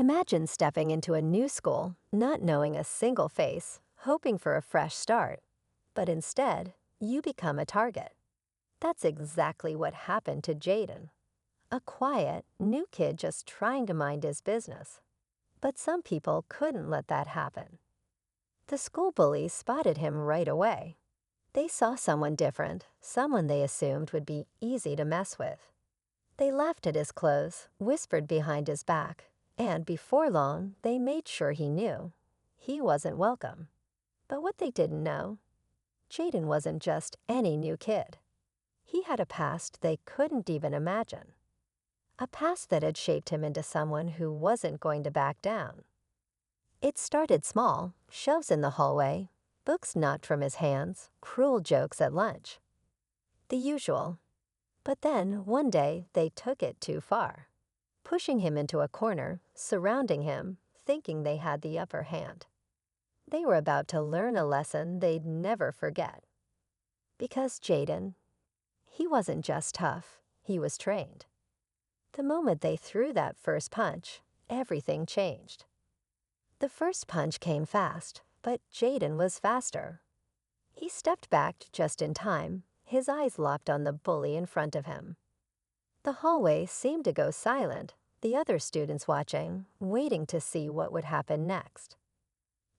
Imagine stepping into a new school, not knowing a single face, hoping for a fresh start. But instead, you become a target. That's exactly what happened to Jaden. A quiet, new kid just trying to mind his business. But some people couldn't let that happen. The school bullies spotted him right away. They saw someone different, someone they assumed would be easy to mess with. They laughed at his clothes, whispered behind his back, and before long, they made sure he knew. He wasn't welcome. But what they didn't know, Jaden wasn't just any new kid. He had a past they couldn't even imagine. A past that had shaped him into someone who wasn't going to back down. It started small, shelves in the hallway, books knocked from his hands, cruel jokes at lunch. The usual. But then, one day, they took it too far, pushing him into a corner, surrounding him, thinking they had the upper hand. They were about to learn a lesson they'd never forget. Because Jaden, he wasn't just tough, he was trained. The moment they threw that first punch, everything changed. The first punch came fast, but Jaden was faster. He stepped back just in time, his eyes locked on the bully in front of him. The hallway seemed to go silent, the other students watching, waiting to see what would happen next.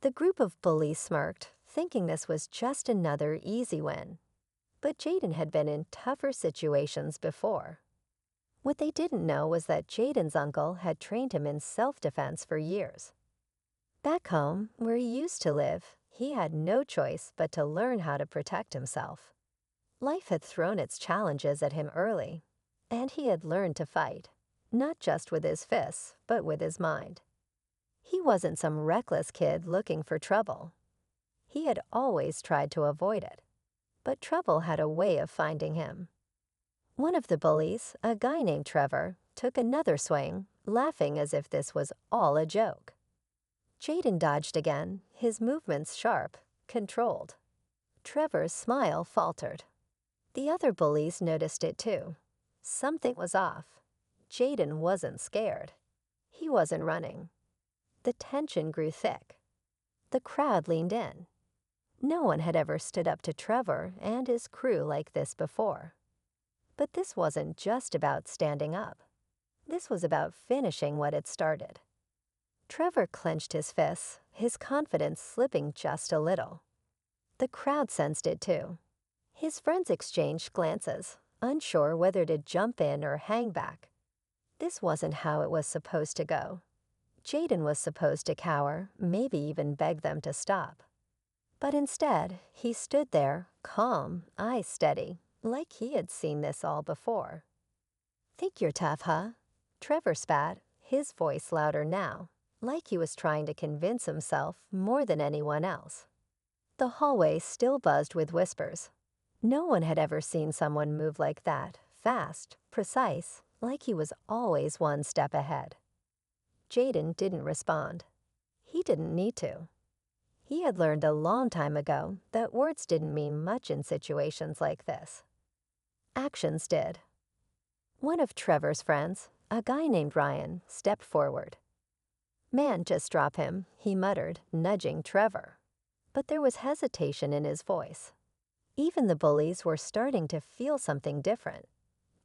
The group of bullies smirked, thinking this was just another easy win. But Jaden had been in tougher situations before. What they didn't know was that Jaden's uncle had trained him in self-defense for years. Back home, where he used to live, he had no choice but to learn how to protect himself. Life had thrown its challenges at him early, and he had learned to fight, not just with his fists, but with his mind. He wasn't some reckless kid looking for trouble. He had always tried to avoid it, but trouble had a way of finding him. One of the bullies, a guy named Trevor, took another swing, laughing as if this was all a joke. Jaden dodged again, his movements sharp, controlled. Trevor's smile faltered. The other bullies noticed it too. Something was off. Jaden wasn't scared. He wasn't running. The tension grew thick. The crowd leaned in. No one had ever stood up to Trevor and his crew like this before. But this wasn't just about standing up. This was about finishing what had started. Trevor clenched his fists, his confidence slipping just a little. The crowd sensed it too. His friends exchanged glances, unsure whether to jump in or hang back. This wasn't how it was supposed to go. Jaden was supposed to cower, maybe even beg them to stop. But instead, he stood there, calm, eyes steady, like he had seen this all before. "Think you're tough, huh?" Trevor spat, his voice louder now, like he was trying to convince himself more than anyone else. The hallway still buzzed with whispers. No one had ever seen someone move like that, fast, precise, like he was always one step ahead. Jaden didn't respond. He didn't need to. He had learned a long time ago that words didn't mean much in situations like this. Actions did. One of Trevor's friends, a guy named Ryan, stepped forward. "Man, just drop him," he muttered, nudging Trevor. But there was hesitation in his voice. Even the bullies were starting to feel something different.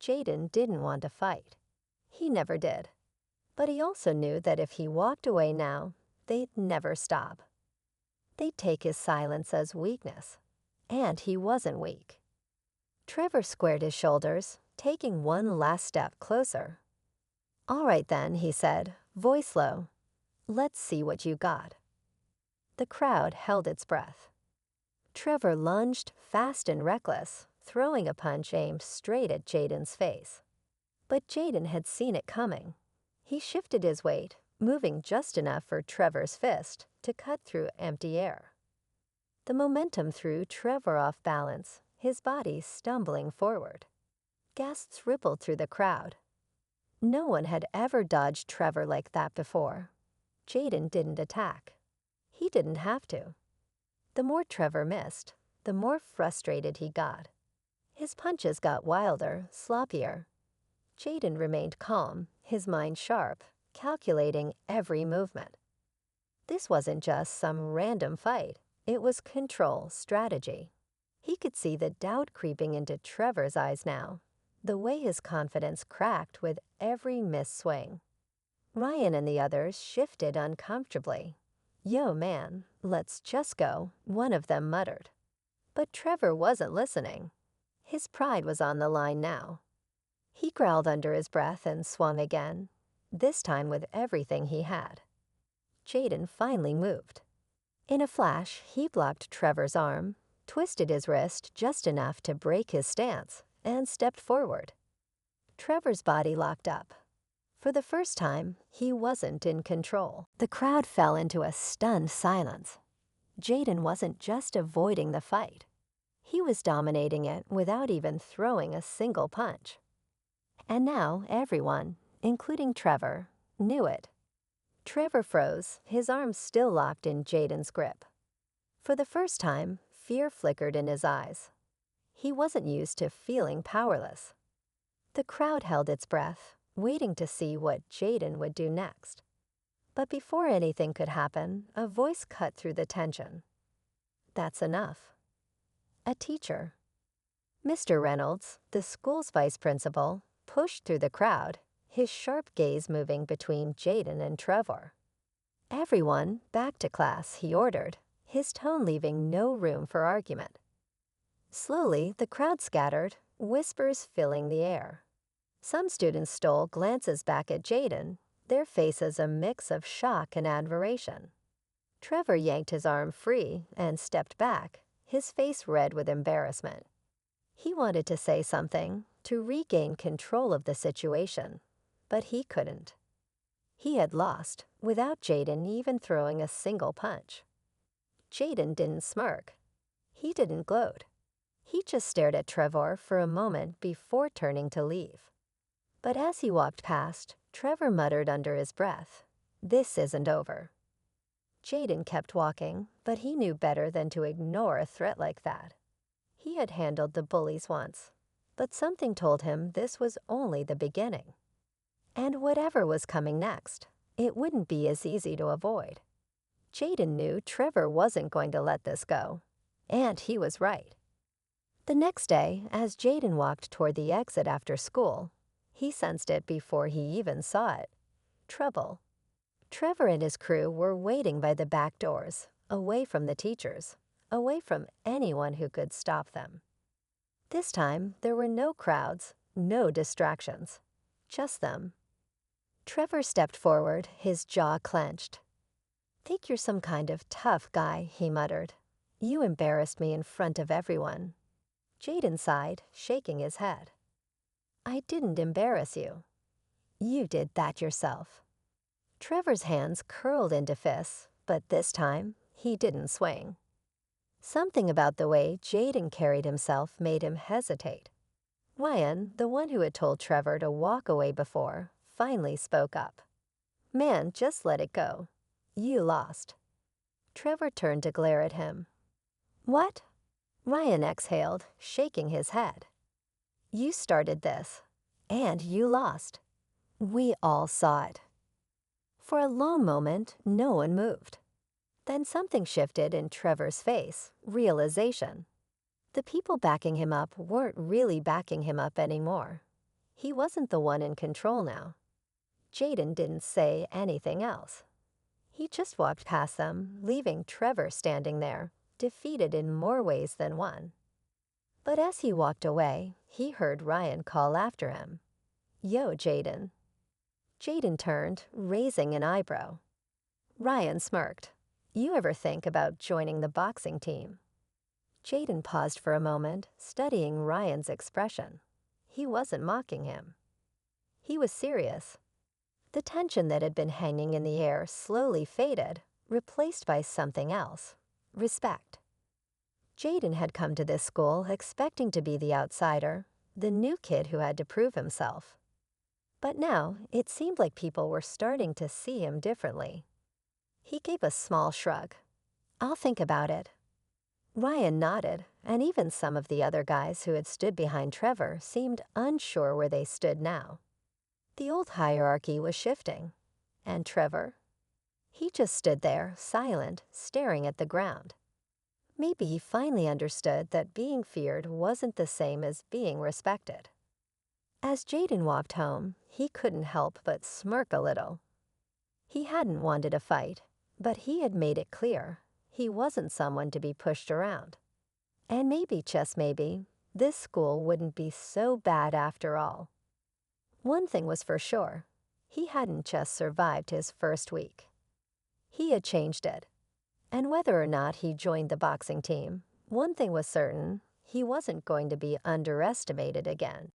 Jaden didn't want to fight. He never did. But he also knew that if he walked away now, they'd never stop. They'd take his silence as weakness. And he wasn't weak. Trevor squared his shoulders, taking one last step closer. "All right then," he said, voice low. "Let's see what you got." The crowd held its breath. Trevor lunged, fast and reckless, throwing a punch aimed straight at Jaden's face. But Jaden had seen it coming. He shifted his weight, moving just enough for Trevor's fist to cut through empty air. The momentum threw Trevor off balance, his body stumbling forward. Gasps rippled through the crowd. No one had ever dodged Trevor like that before. Jaden didn't attack. He didn't have to. The more Trevor missed, the more frustrated he got. His punches got wilder, sloppier. Jaden remained calm, his mind sharp, calculating every movement. This wasn't just some random fight, it was control strategy. He could see the doubt creeping into Trevor's eyes now, the way his confidence cracked with every missed swing. Ryan and the others shifted uncomfortably. "Yo, man, let's just go," one of them muttered. But Trevor wasn't listening. His pride was on the line now. He growled under his breath and swung again, this time with everything he had. Jaden finally moved. In a flash, he blocked Trevor's arm, twisted his wrist just enough to break his stance, and stepped forward. Trevor's body locked up. For the first time, he wasn't in control. The crowd fell into a stunned silence. Jaden wasn't just avoiding the fight. He was dominating it without even throwing a single punch. And now everyone, including Trevor, knew it. Trevor froze, his arms still locked in Jaden's grip. For the first time, fear flickered in his eyes. He wasn't used to feeling powerless. The crowd held its breath, waiting to see what Jaden would do next. But before anything could happen, a voice cut through the tension. "That's enough." A teacher. Mr. Reynolds, the school's vice principal, pushed through the crowd, his sharp gaze moving between Jaden and Trevor. "Everyone, back to class," he ordered, his tone leaving no room for argument. Slowly, the crowd scattered, whispers filling the air. Some students stole glances back at Jaden, their faces a mix of shock and admiration. Trevor yanked his arm free and stepped back, his face red with embarrassment. He wanted to say something, to regain control of the situation, but he couldn't. He had lost, without Jaden even throwing a single punch. Jaden didn't smirk. He didn't gloat. He just stared at Trevor for a moment before turning to leave. But as he walked past, Trevor muttered under his breath, "This isn't over." Jaden kept walking, but he knew better than to ignore a threat like that. He had handled the bullies once, but something told him this was only the beginning. And whatever was coming next, it wouldn't be as easy to avoid. Jaden knew Trevor wasn't going to let this go, and he was right. The next day, as Jaden walked toward the exit after school, he sensed it before he even saw it. Trouble. Trevor and his crew were waiting by the back doors, away from the teachers, away from anyone who could stop them. This time, there were no crowds, no distractions, just them. Trevor stepped forward, his jaw clenched. "Think you're some kind of tough guy," he muttered. "You embarrassed me in front of everyone." Jaden sighed, shaking his head. "I didn't embarrass you. You did that yourself." Trevor's hands curled into fists, but this time, he didn't swing. Something about the way Jaden carried himself made him hesitate. Ryan, the one who had told Trevor to walk away before, finally spoke up. "Man, just let it go. You lost." Trevor turned to glare at him. "What?" Ryan exhaled, shaking his head. "You started this, and you lost. We all saw it." For a long moment, no one moved. Then something shifted in Trevor's face, realization. The people backing him up weren't really backing him up anymore. He wasn't the one in control now. Jaden didn't say anything else. He just walked past them, leaving Trevor standing there, defeated in more ways than one. But as he walked away, he heard Ryan call after him, "Yo, Jaden." Jaden turned, raising an eyebrow. Ryan smirked. "You ever think about joining the boxing team?" Jaden paused for a moment, studying Ryan's expression. He wasn't mocking him. He was serious. The tension that had been hanging in the air slowly faded, replaced by something else: respect. Jaden had come to this school expecting to be the outsider, the new kid who had to prove himself. But now, it seemed like people were starting to see him differently. He gave a small shrug. "I'll think about it." Ryan nodded, and even some of the other guys who had stood behind Trevor seemed unsure where they stood now. The old hierarchy was shifting. And Trevor? He just stood there, silent, staring at the ground. Maybe he finally understood that being feared wasn't the same as being respected. As Jaden walked home, he couldn't help but smirk a little. He hadn't wanted a fight, but he had made it clear he wasn't someone to be pushed around. And maybe, just maybe, this school wouldn't be so bad after all. One thing was for sure, he hadn't just survived his first week. He had changed it. And whether or not he joined the boxing team, one thing was certain, he wasn't going to be underestimated again.